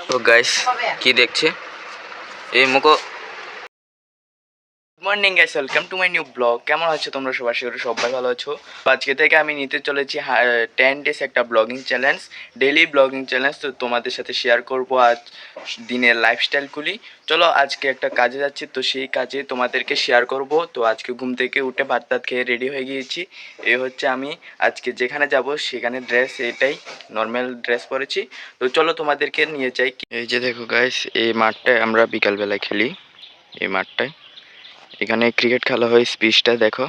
তো গাইস কি দেখছে এই মুখো। Good morning guys, welcome to my new blog. কেমন আছো তোমরা সবাই? শিওর সবাই ভালো আছো। আজকে থেকে আমি নিতে চলেছি 10 ডেজ একটা blogging challenge, daily blogging challenge. তো তোমাদের সাথে শেয়ার করব আজ দিনের লাইফস্টাইলগুলি। চলো আজকে একটা কাজে যাচ্ছি, তো সেই কাজে তোমাদেরকে শেয়ার করব। তো আজকে ঘুম থেকে উঠে ভাত টাত খেয়ে রেডি হয়ে গিয়েছি। এই হচ্ছে আমি আজকে যেখানে যাব সেখানে ড্রেস, এটাই নর্মাল ড্রেস পরেছি। তো চলো তোমাদেরকে নিয়ে যাই। এই যে দেখো গাইস, এই মাঠটায় আমরা বিকালবেলা খেলি। এই মাঠটায় এখানে ক্রিকেট খেলা হয়, স্পিচটা দেখো।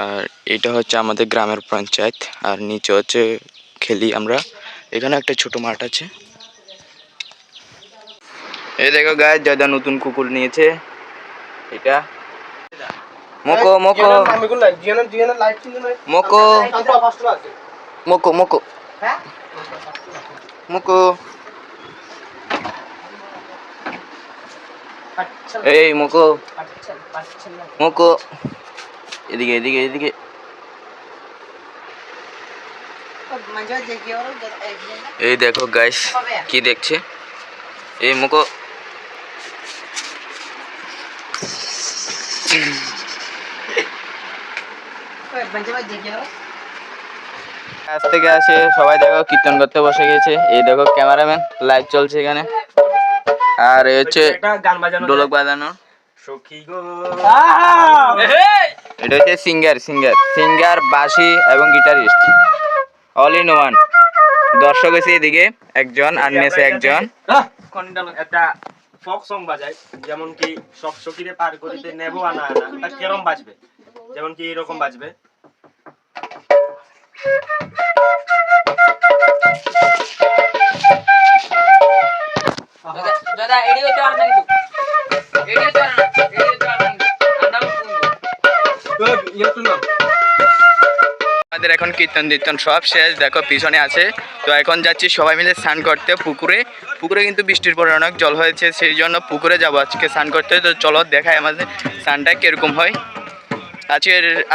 আর এটা হচ্ছে আমাদের গ্রামের পঞ্চায়েত, আর নিচে হচ্ছে খেলি আমরা। এখানে একটা ছোট মাঠ আছে। এই দেখো গাইস, দাদা নতুন কুকুর নিয়েছে। এটা মোকো মোকো মোকো মোকো মোকো মোকো। এই মোকো মোকো, এদিকে এদিকে এদিকে। এই দেখো গাইস কি দেখছে এই মুখো। কাজ থেকে আসে সবাই দেখো কীর্তন করতে বসে গেছে। এই দেখো ক্যামেরাম্যান, লাইভ চলছে এখানে। আর এই হচ্ছে ঢোলক বাজানো। এটা হচ্ছে সিঙ্গার সিঙ্গার সিঙ্গার বাঁশি এবং গিটারিস্ট, অল ইন ওয়ান। দর্শক হয়েছে এদিকে একজন আর নেছে একজন। একটা ফক সং বাজায়, যেমন কি সব সখীরে পার করিতে নেবো আনা আনা, তা কেরম বাজবে, যেমন কি এরকম বাজবে। দাদা এডিও তো আর নাই, এডিও তো আর না, এডিও তো আর নাই, আন্দাও তো ইয়েতো না। আমাদের এখন কীর্তন টীর্তন সব শেষ, দেখো পিছনে আছে। তো এখন যাচ্ছি সবাই মিলে স্নান করতে পুকুরে। পুকুরে কিন্তু বৃষ্টির পরে অনেক জল হয়েছে, সেই জন্য পুকুরে যাবো আজকে স্নান করতে। তো চলো দেখাই আমাদের স্নানটা কিরকম হয়।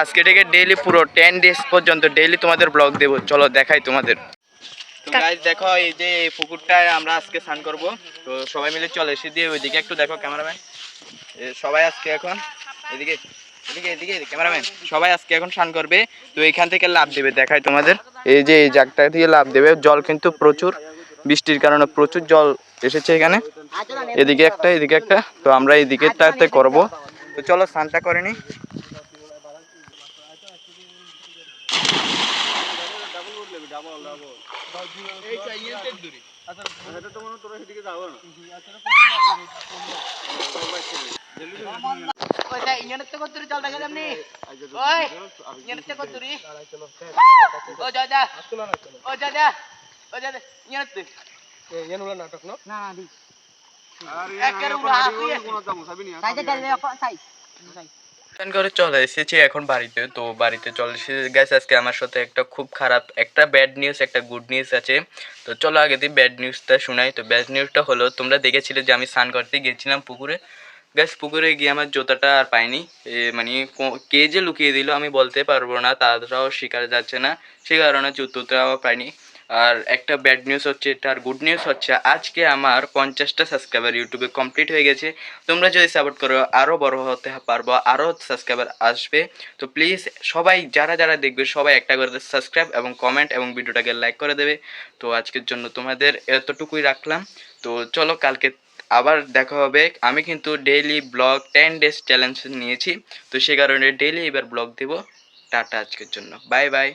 আজকে থেকে ডেইলি পুরো 10 ডেজ পর্যন্ত ডেইলি তোমাদের ব্লগ দেবো। চলো দেখাই তোমাদের। তো গাইস দেখো, এই যে এই পুকুরটায় আমরা আজকে স্নান করব। তো সবাই মিলে চলে এসে দিয়ে ওইদিকে একটু দেখো ক্যামেরাম্যান। সবাই আজকে এখন এদিকে এদিকে এদিকে ক্যামেরাম্যান, সবাই আজকে এখন স্নান করবে। তো এখান থেকে লাভ দেবে, দেখাই তোমাদের। এই যে এই জায়গাটা থেকে লাভ দেবে। জল কিন্তু প্রচুর, বৃষ্টির কারণে প্রচুর জল এসেছে এখানে। এদিকে একটা এদিকে একটা, তো আমরা এদিকেরটাতে করব। তো চলো স্নানটা করে নি। ওইটা ইঞ্জিনের থেকে দূরে জল দেখা যাবনি। ওই ইঞ্জিনের থেকে দূরে ও দাদা ও দাদা ও দাদা ইঞ্জিনের থেকে এনুলা নাটক না না দি আর একের উড়া তুই কোনো দাম সাবি নি সাইডে গেলে সাই স্নান করে চলে এসেছি এখন বাড়িতে। তো বাড়িতে চলে এসেছি গাইস, আজকে আমার সাথে একটা খুব খারাপ, একটা ব্যাড নিউজ একটা গুড নিউজ আছে। তো চলো আগে দিয়ে ব্যাড নিউজটা শোনাই। তো ব্যাড নিউজটা হলো, তোমরা দেখেছিলে যে আমি স্নান করতে গিয়েছিলাম পুকুরে। গাইস পুকুরে গিয়ে আমার জুতাটা আর পাইনি। মানে কে যে লুকিয়ে দিল আমি বলতে পারবো না, তারাও শিকার যাচ্ছে না, সেই কারণে জুতোটাও পাইনি। আর একটা ব্যাড নিউজ হচ্ছে এটা, আর গুড নিউজ হচ্ছে আজকে আমার 50টা সাবস্ক্রাইবার ইউটিউবে কমপ্লিট হয়ে গেছে। তোমরা যদি সাপোর্ট করো আরও বড় হতে পারবো, আরও সাবস্ক্রাইবার আসবে। তো প্লিজ সবাই যারা যারা দেখবে সবাই একটা করে সাবস্ক্রাইব এবং কমেন্ট এবং ভিডিওটাকে লাইক করে দেবে। তো আজকের জন্য তোমাদের এতটুকুই রাখলাম। তো চলো কালকে আবার দেখা হবে। আমি কিন্তু ডেইলি ব্লগ 10 ডেজ চ্যালেঞ্জ নিয়েছি, তো সে কারণে ডেইলি এবার ব্লগ দেবো। টাটা আজকের জন্য, বাই বাই।